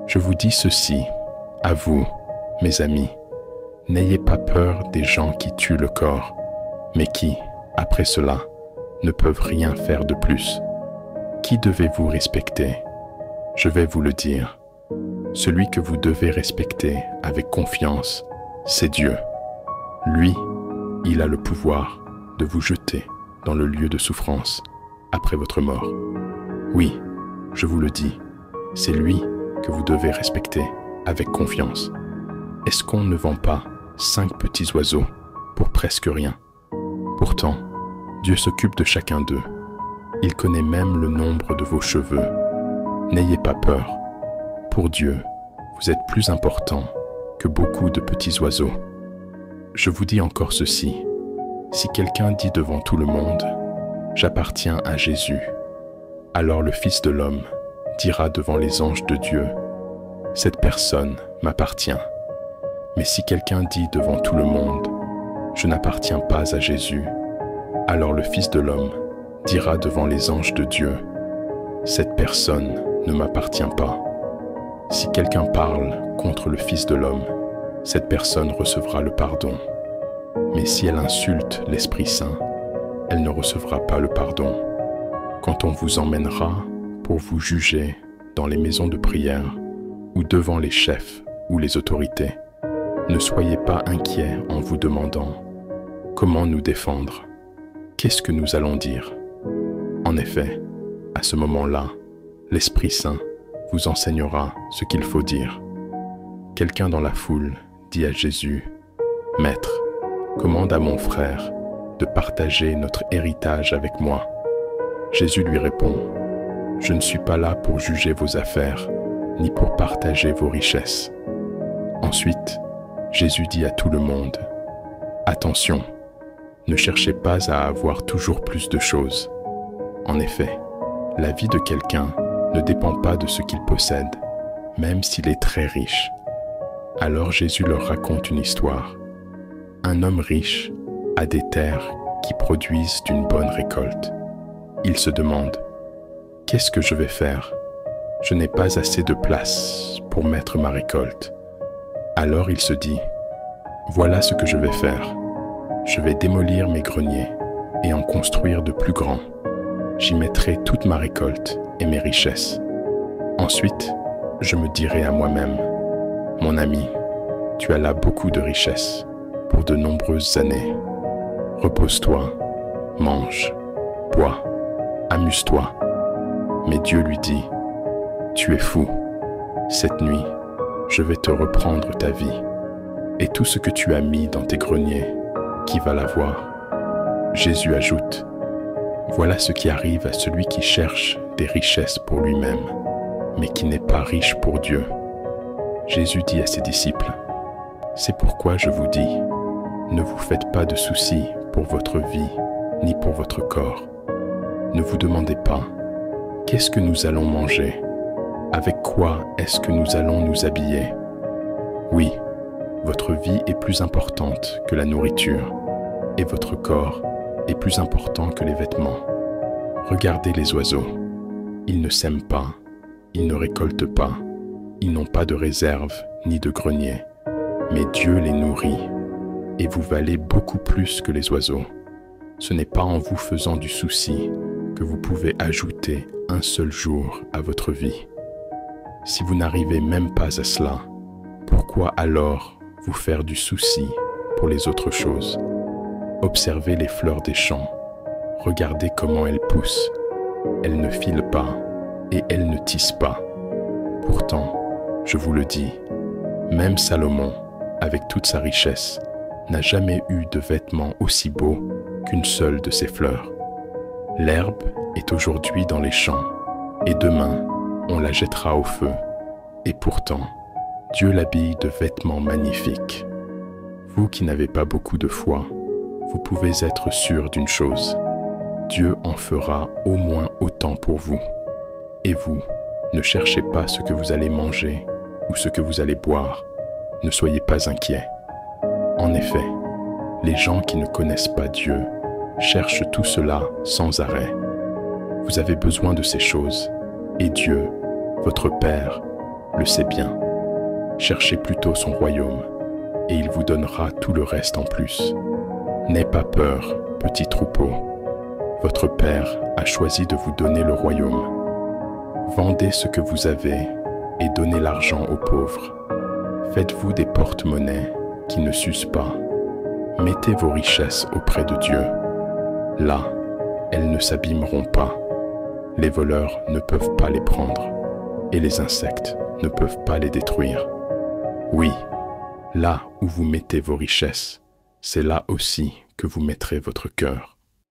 Je vous dis ceci, à vous, mes amis, n'ayez pas peur des gens qui tuent le corps, mais qui, après cela, ne peuvent rien faire de plus. Qui devez-vous respecter? Je vais vous le dire. Celui que vous devez respecter avec confiance, c'est Dieu. Lui, il a le pouvoir de vous jeter dans le lieu de souffrance après votre mort. Oui, je vous le dis, c'est lui que vous devez respecter avec confiance. Est-ce qu'on ne vend pas 5 petits oiseaux pour presque rien? Pourtant, Dieu s'occupe de chacun d'eux. Il connaît même le nombre de vos cheveux. N'ayez pas peur. Pour Dieu, vous êtes plus important que beaucoup de petits oiseaux. Je vous dis encore ceci. Si quelqu'un dit devant tout le monde, « J'appartiens à Jésus », alors le Fils de l'homme dira devant les anges de Dieu, « Cette personne m'appartient ». Mais si quelqu'un dit devant tout le monde, « Je n'appartiens pas à Jésus », alors le Fils de l'homme dira devant les anges de Dieu, « Cette personne ne m'appartient pas ». Si quelqu'un parle contre le Fils de l'homme, cette personne recevra le pardon. Mais si elle insulte l'Esprit Saint, elle ne recevra pas le pardon. Quand on vous emmènera pour vous juger dans les maisons de prière ou devant les chefs ou les autorités, ne soyez pas inquiets en vous demandant « Comment nous défendre? Qu'est-ce que nous allons dire ?» En effet, à ce moment-là, l'Esprit Saint vous enseignera ce qu'il faut dire. Quelqu'un dans la foule dit à Jésus, « Maître, commande à mon frère de partager notre héritage avec moi. » Jésus lui répond, « Je ne suis pas là pour juger vos affaires, ni pour partager vos richesses. » Ensuite, Jésus dit à tout le monde, « Attention, ne cherchez pas à avoir toujours plus de choses. En effet, la vie de quelqu'un ne dépend pas de ce qu'il possède, même s'il est très riche. » Alors Jésus leur raconte une histoire. Un homme riche a des terres qui produisent d'une bonne récolte. Il se demande, « Qu'est-ce que je vais faire? Je n'ai pas assez de place pour mettre ma récolte. » Alors il se dit, « Voilà ce que je vais faire. Je vais démolir mes greniers et en construire de plus grands. J'y mettrai toute ma récolte et mes richesses. Ensuite, je me dirai à moi-même, « Mon ami, tu as là beaucoup de richesses pour de nombreuses années. Repose-toi, mange, bois, amuse-toi. » Mais Dieu lui dit, « Tu es fou. Cette nuit, je vais te reprendre ta vie. Et tout ce que tu as mis dans tes greniers, qui va l'avoir? » Jésus ajoute, « Voilà ce qui arrive à celui qui cherche des richesses pour lui-même, mais qui n'est pas riche pour Dieu. » Jésus dit à ses disciples, « C'est pourquoi je vous dis, ne vous faites pas de soucis pour votre vie, ni pour votre corps. Ne vous demandez pas, qu'est-ce que nous allons manger? Avec quoi est-ce que nous allons nous habiller? Oui, votre vie est plus importante que la nourriture, et votre corps est plus important que les vêtements. Regardez les oiseaux. Ils ne sèment pas, ils ne récoltent pas, ils n'ont pas de réserve ni de grenier, mais Dieu les nourrit, et vous valez beaucoup plus que les oiseaux. Ce n'est pas en vous faisant du souci que vous pouvez ajouter un seul jour à votre vie. Si vous n'arrivez même pas à cela, pourquoi alors vous faire du souci pour les autres choses? Observez les fleurs des champs, regardez comment elles poussent. Elles ne filent pas et elles ne tissent pas. Pourtant, je vous le dis, même Salomon, avec toute sa richesse, n'a jamais eu de vêtements aussi beaux qu'une seule de ses fleurs. L'herbe est aujourd'hui dans les champs, et demain, on la jettera au feu. Et pourtant, Dieu l'habille de vêtements magnifiques. Vous qui n'avez pas beaucoup de foi, vous pouvez être sûr d'une chose. Dieu en fera au moins autant pour vous. Et vous, ne cherchez pas ce que vous allez manger ou ce que vous allez boire. Ne soyez pas inquiets. En effet, les gens qui ne connaissent pas Dieu cherchent tout cela sans arrêt. Vous avez besoin de ces choses, et Dieu, votre Père, le sait bien. Cherchez plutôt son royaume, et il vous donnera tout le reste en plus. N'aie pas peur, petit troupeau. Votre Père a choisi de vous donner le royaume. Vendez ce que vous avez et donnez l'argent aux pauvres. Faites-vous des porte-monnaies qui ne s'usent pas. Mettez vos richesses auprès de Dieu. Là, elles ne s'abîmeront pas. Les voleurs ne peuvent pas les prendre et les insectes ne peuvent pas les détruire. Oui, là où vous mettez vos richesses, c'est là aussi que vous mettrez votre cœur.